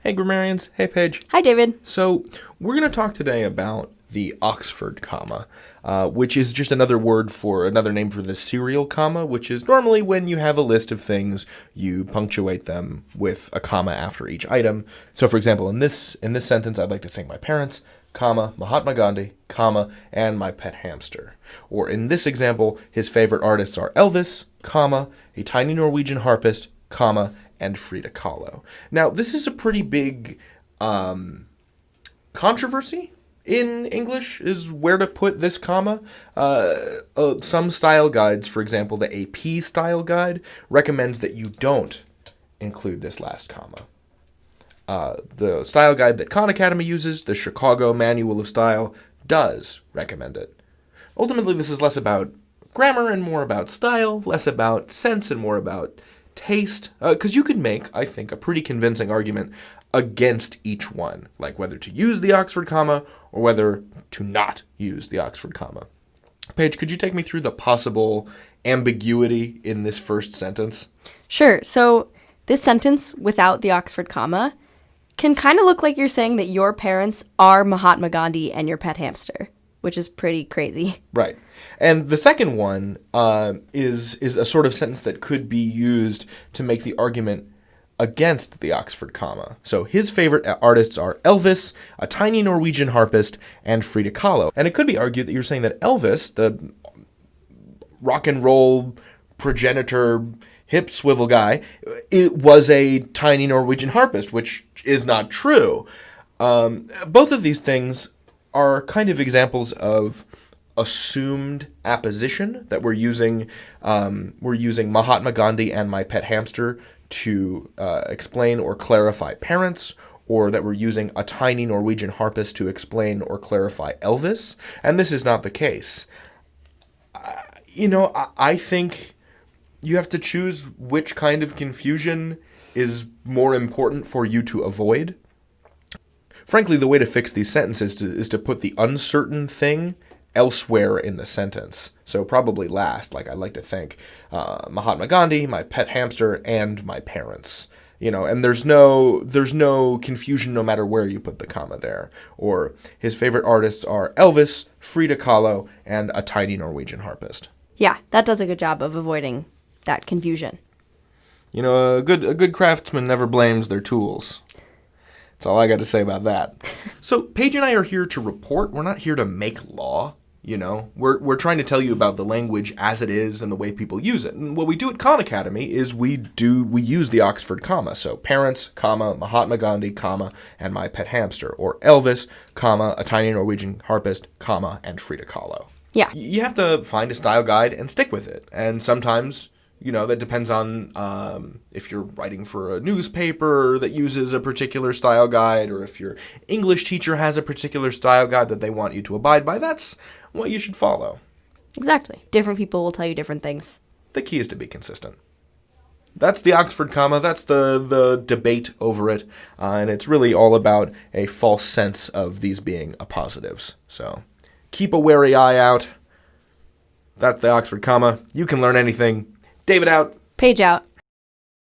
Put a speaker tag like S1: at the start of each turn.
S1: Hey, grammarians. Hey, Paige.
S2: Hi, David.
S1: So, we're going to talk today about the Oxford comma, which is just another name for the serial comma, which is normally when you have a list of things, you punctuate them with a comma after each item. So, for example, in this sentence, I'd like to thank my parents, comma, Mahatma Gandhi, comma, and my pet hamster. Or in this example, his favorite artists are Elvis, comma, a tiny Norwegian harpist, comma, and Frida Kahlo. Now, this is a pretty big controversy in English, is where to put this comma. Some style guides, for example, the AP style guide, recommends that you don't include this last comma. The style guide that Khan Academy uses, the Chicago Manual of Style, does recommend it. Ultimately, this is less about grammar and more about style, less about sense and more about taste, because you could make, I think, a pretty convincing argument against each one, like whether to use the Oxford comma or whether to not use the Oxford comma. Paige, could you take me through the possible ambiguity in this first sentence?
S2: Sure. So this sentence without the Oxford comma can kind of look like you're saying that your parents are Mahatma Gandhi and your pet hamster, which is pretty crazy.
S1: Right. And the second one is a sort of sentence that could be used to make the argument against the Oxford comma. So his favorite artists are Elvis, a tiny Norwegian harpist, and Frida Kahlo. And it could be argued that you're saying that Elvis, the rock and roll progenitor hip swivel guy, it was a tiny Norwegian harpist, which is not true. Both of these things are kind of examples of assumed apposition, that we're using Mahatma Gandhi and my pet hamster to explain or clarify parents, or that we're using a tiny Norwegian harpist to explain or clarify Elvis, and this is not the case. I think you have to choose which kind of confusion is more important for you to avoid. Frankly, the way to fix these sentences is to put the uncertain thing elsewhere in the sentence. So probably last, like I'd like to thank Mahatma Gandhi, my pet hamster, and my parents. And there's no confusion no matter where you put the comma there. Or his favorite artists are Elvis, Frida Kahlo, and a tiny Norwegian harpist.
S2: Yeah, that does a good job of avoiding that confusion.
S1: A good craftsman never blames their tools. That's all I got to say about that. So Paige and I are here to report. We're not here to make law. We're trying to tell you about the language as it is and the way people use it. And what we do at Khan Academy is we use the Oxford comma. So parents, comma, Mahatma Gandhi, comma, and my pet hamster. Or Elvis, comma, a tiny Norwegian harpist, comma, and Frida Kahlo.
S2: Yeah.
S1: You have to find a style guide and stick with it. And sometimes, that depends on if you're writing for a newspaper that uses a particular style guide, or if your English teacher has a particular style guide that they want you to abide by. That's what you should follow.
S2: Exactly. Different people will tell you different things.
S1: The key is to be consistent. That's the Oxford comma. That's the debate over it. And it's really all about a false sense of these being appositives. So keep a wary eye out. That's the Oxford comma. You can learn anything. David out.
S2: Page out.